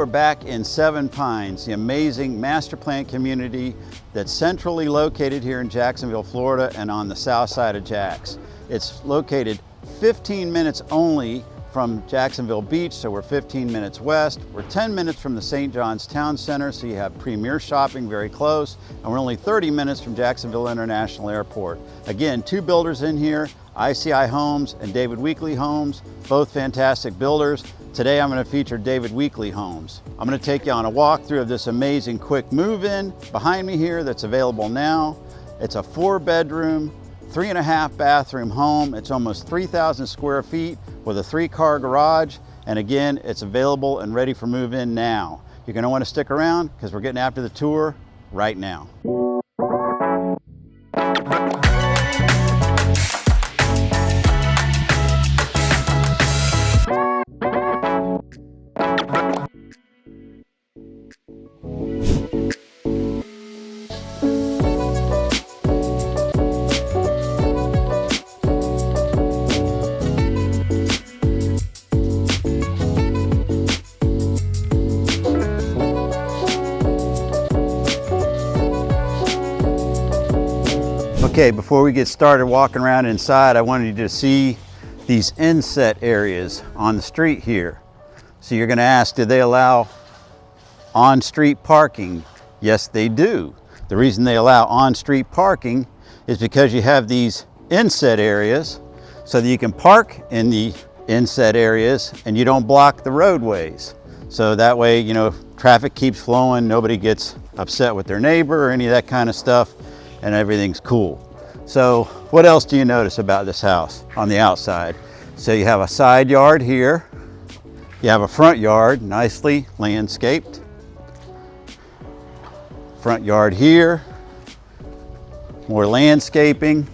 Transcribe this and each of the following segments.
are back in Seven Pines, the amazing master plan community that's centrally located here in Jacksonville, Florida, and on the south side of Jax. It's located 15 minutes only from Jacksonville Beach, so we're 15 minutes west. We're 10 minutes from the St. John's Town Center, so you have premier shopping very close, and we're only 30 minutes from Jacksonville International Airport. Again, two builders in here, ICI Homes and David Weekley Homes, both fantastic builders. Today I'm going to feature David Weekley Homes. I'm going to take you on a walkthrough of this amazing quick move-in behind me here that's available now. It's a 4-bedroom, 3.5 bathroom home. It's almost 3,000 square feet with a 3-car garage. And again, it's available and ready for move-in now. You're going to want to stick around because we're getting after the tour right now. Okay, before we get started walking around inside, I wanted you to see these inset areas on the street here. So you're going to ask, do they allow on-street parking? Yes, they do. The reason they allow on-street parking is because you have these inset areas so that you can park in the inset areas and you don't block the roadways. So that way, you know, traffic keeps flowing, nobody gets upset with their neighbor or any of that kind of stuff, and everything's cool. So what else do you notice about this house on the outside? So you have a side yard here. You have a front yard, nicely landscaped. Front yard here. More landscaping.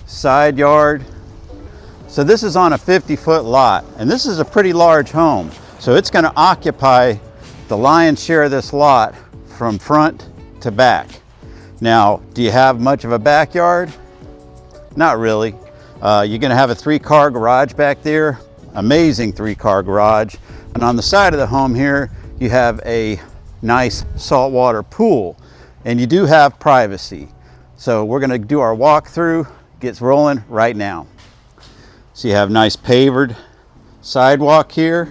Side yard. So this is on a 50-foot lot, and this is a pretty large home. So it's going to occupy the lion's share of this lot from front to back. Now, do you have much of a backyard? Not really. You're going to have a 3-car garage back there, amazing 3-car garage. And on the side of the home here, you have a nice saltwater pool, and you do have privacy. So we're going to do our walkthrough, gets rolling right now. So you have nice pavered sidewalk here,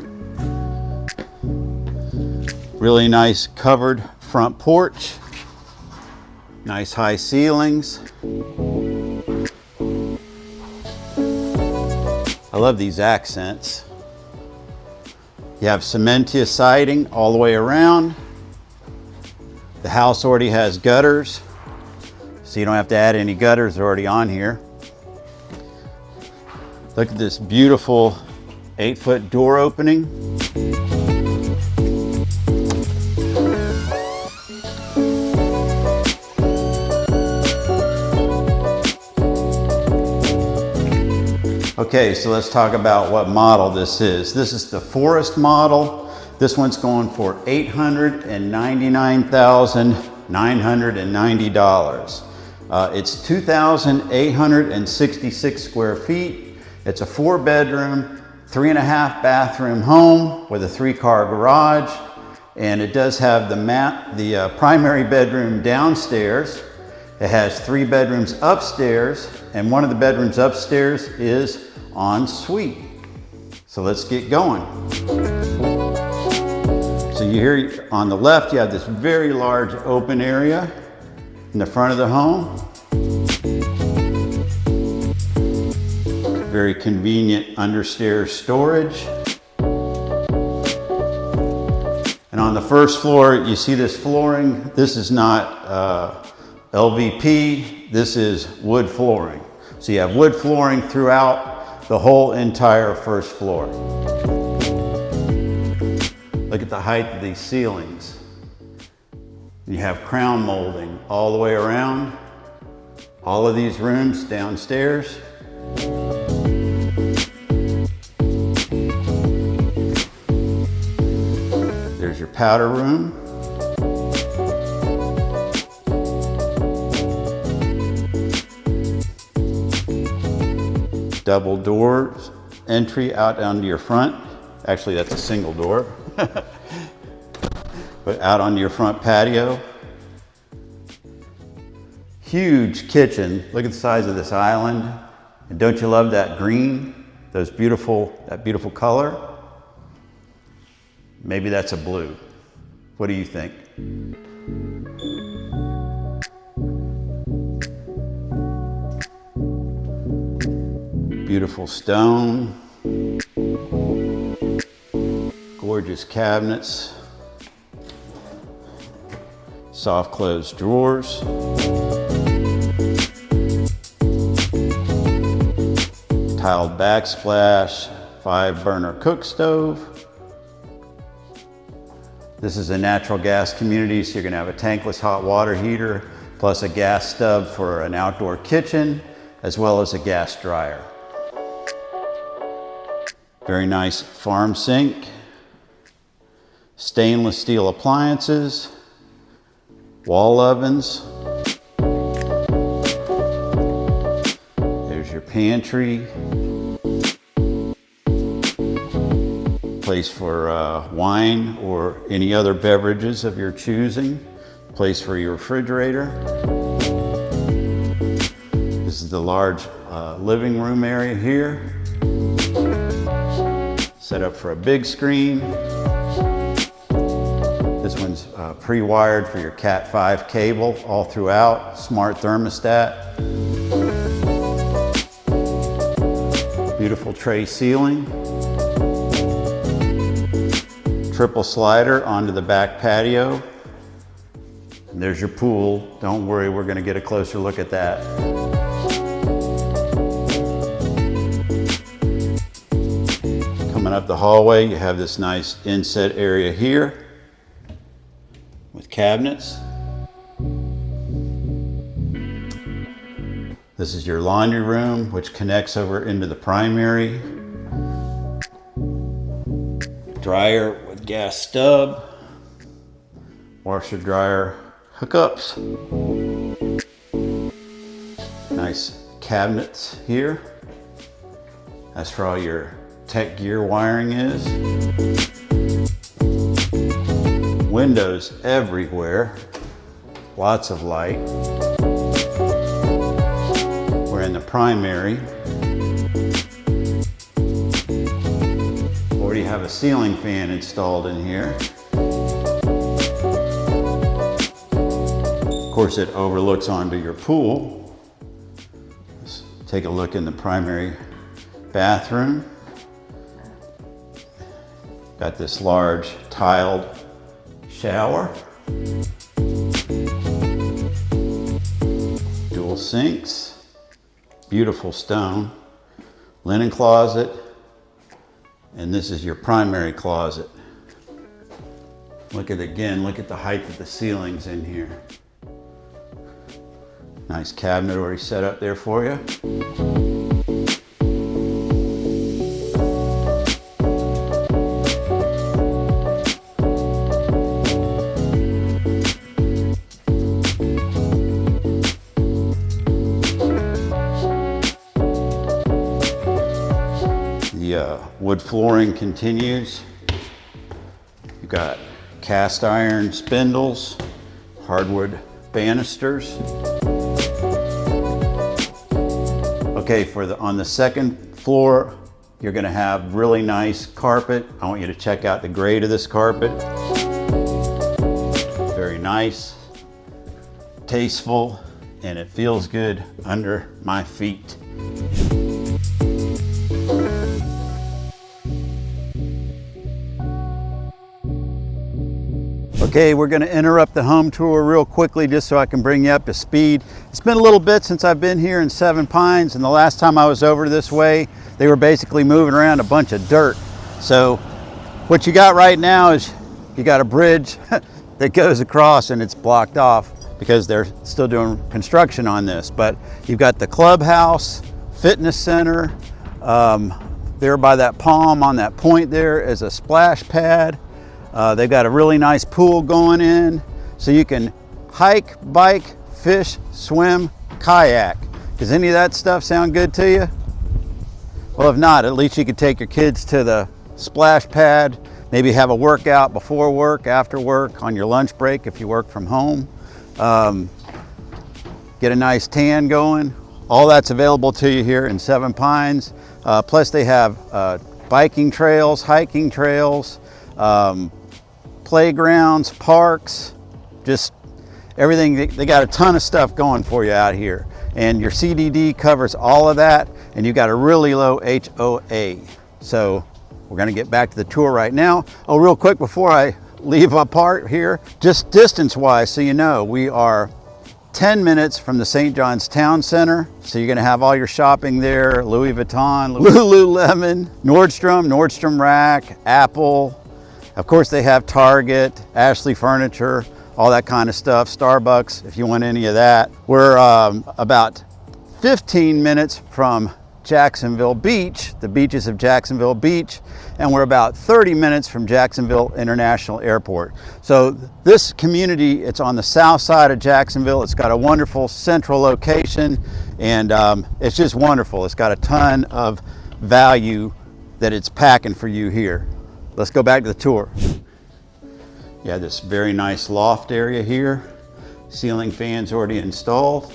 really nice covered front porch. Nice high ceilings. I love these accents. You have cementous siding all the way around. The house already has gutters, so you don't have to add any gutters, they're already on here. Look at this beautiful 8-foot door opening. Okay, so let's talk about what model this is. This is the Forrest model. This one's going for $899,990. It's 2,866 square feet. It's a 4-bedroom, 3.5 bathroom home with a 3-car garage. And it does have the primary bedroom downstairs. It has 3 bedrooms upstairs, and one of the bedrooms upstairs is en suite. So let's get going. So you hear on the left, you have this very large open area in the front of the home. Very convenient understairs storage. And on the first floor, you see this flooring. This is not LVP, this is wood flooring. So you have wood flooring throughout the whole entire first floor. Look at the height of these ceilings. You have crown molding all the way around. All of these rooms downstairs. There's your powder room. Double doors, entry out onto your front Actually, that's a single door. But out on your front patio. Huge kitchen. Look at the size of this island. And don't you love that green? That beautiful color? Maybe that's a blue. What do you think? Beautiful stone. Gorgeous cabinets. Soft closed drawers. Tiled backsplash, 5-burner cook stove. This is a natural gas community, so you're gonna have a tankless hot water heater, plus a gas stub for an outdoor kitchen, as well as a gas dryer. Very nice farm sink. Stainless steel appliances. Wall ovens. There's your pantry. Place for wine or any other beverages of your choosing. Place for your refrigerator. This is the large living room area here. Set up for a big screen. This one's pre-wired for your Cat 5 cable all throughout. Smart thermostat. Beautiful tray ceiling. Triple slider onto the back patio. And there's your pool. Don't worry, we're going to get a closer look at that. Coming up the hallway, you have this nice inset area here with cabinets. This is your laundry room, which connects over into the primary. Dryer with gas stub. Washer dryer hookups. Nice cabinets here. That's where all your tech gear wiring is. Windows everywhere. Lots of light. We're in the primary. Already have a ceiling fan installed in here. Of course, it overlooks onto your pool. Let's take a look in the primary bathroom. Got this large tiled shower. Dual sinks. Beautiful stone. Linen closet. And this is your primary closet. Look at the height of the ceilings in here. Nice cabinet already set up there for you. The wood flooring continues. You've got cast iron spindles, hardwood banisters. Okay, on the second floor, you're gonna have really nice carpet. I want you to check out the grade of this carpet. Very nice, tasteful, and it feels good under my feet. Okay, we're gonna interrupt the home tour real quickly just so I can bring you up to speed. It's been a little bit since I've been here in Seven Pines, and the last time I was over this way, they were basically moving around a bunch of dirt. So what you got right now is you got a bridge that goes across and it's blocked off because they're still doing construction on this. But you've got the clubhouse, fitness center, there by that palm on that point there is a splash pad. They've got a really nice pool going in, so you can hike, bike, fish, swim, kayak. Does any of that stuff sound good to you? Well, if not, at least you could take your kids to the splash pad, maybe have a workout before work, after work, on your lunch break if you work from home. Get a nice tan going. All that's available to you here in Seven Pines. Plus they have biking trails, hiking trails, playgrounds, parks, just everything. They got a ton of stuff going for you out here. And your CDD covers all of that, and you got a really low HOA. So we're gonna get back to the tour right now. Oh, real quick before I leave apart here, just distance-wise, so you know, we are 10 minutes from the St. John's Town Center. So you're gonna have all your shopping there, Louis Vuitton, Lululemon, Nordstrom Rack, Apple. Of course they have Target, Ashley Furniture, all that kind of stuff, Starbucks, if you want any of that. We're about 15 minutes from Jacksonville Beach, the beaches of Jacksonville Beach, and we're about 30 minutes from Jacksonville International Airport. So this community, it's on the south side of Jacksonville. It's got a wonderful central location, and it's just wonderful. It's got a ton of value that it's packing for you here. Let's go back to the tour. Yeah, this very nice loft area here. Ceiling fans already installed.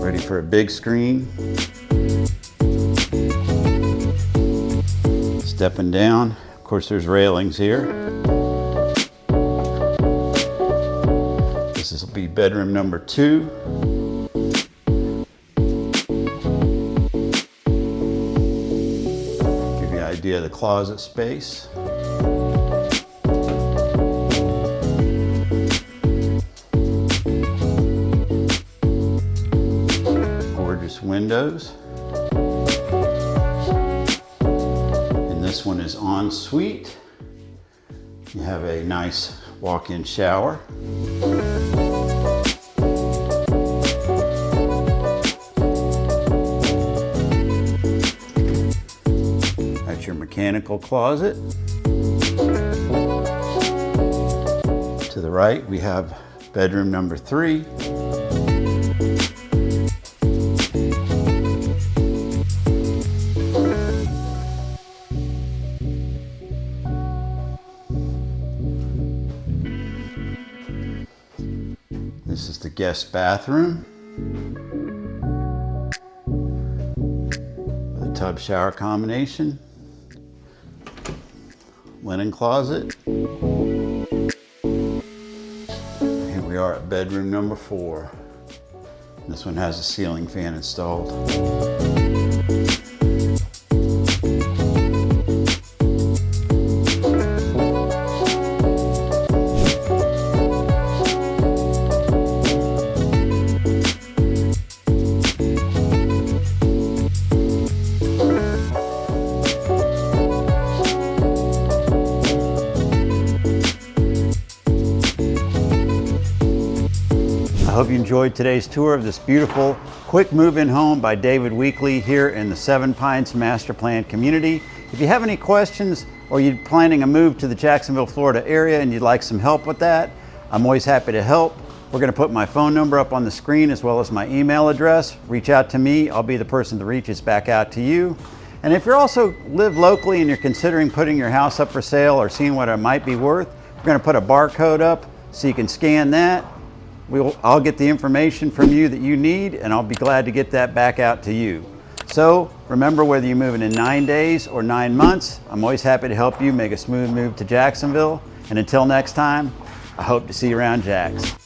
Ready for a big screen. Stepping down. Of course, there's railings here. This will be bedroom number 2. Idea of the closet space. Gorgeous windows. And this one is en suite. You have a nice walk-in shower. Your mechanical closet. To the right, we have bedroom number 3. This is the guest bathroom with a tub shower combination. Linen closet. Here we are at bedroom number 4. This one has a ceiling fan installed. I hope you enjoyed today's tour of this beautiful quick move-in home by David Weekley here in the Seven Pines Master Plan community. If you have any questions or you're planning a move to the Jacksonville, Florida area and you'd like some help with that, I'm always happy to help. We're going to put my phone number up on the screen as well as my email address. Reach out to me. I'll be the person that reaches back out to you. And if you also live locally and you're considering putting your house up for sale or seeing what it might be worth, we're going to put a barcode up so you can scan that. I'll get the information from you that you need, and I'll be glad to get that back out to you. So remember, whether you're moving in 9 days or 9 months, I'm always happy to help you make a smooth move to Jacksonville. And until next time, I hope to see you around Jacks.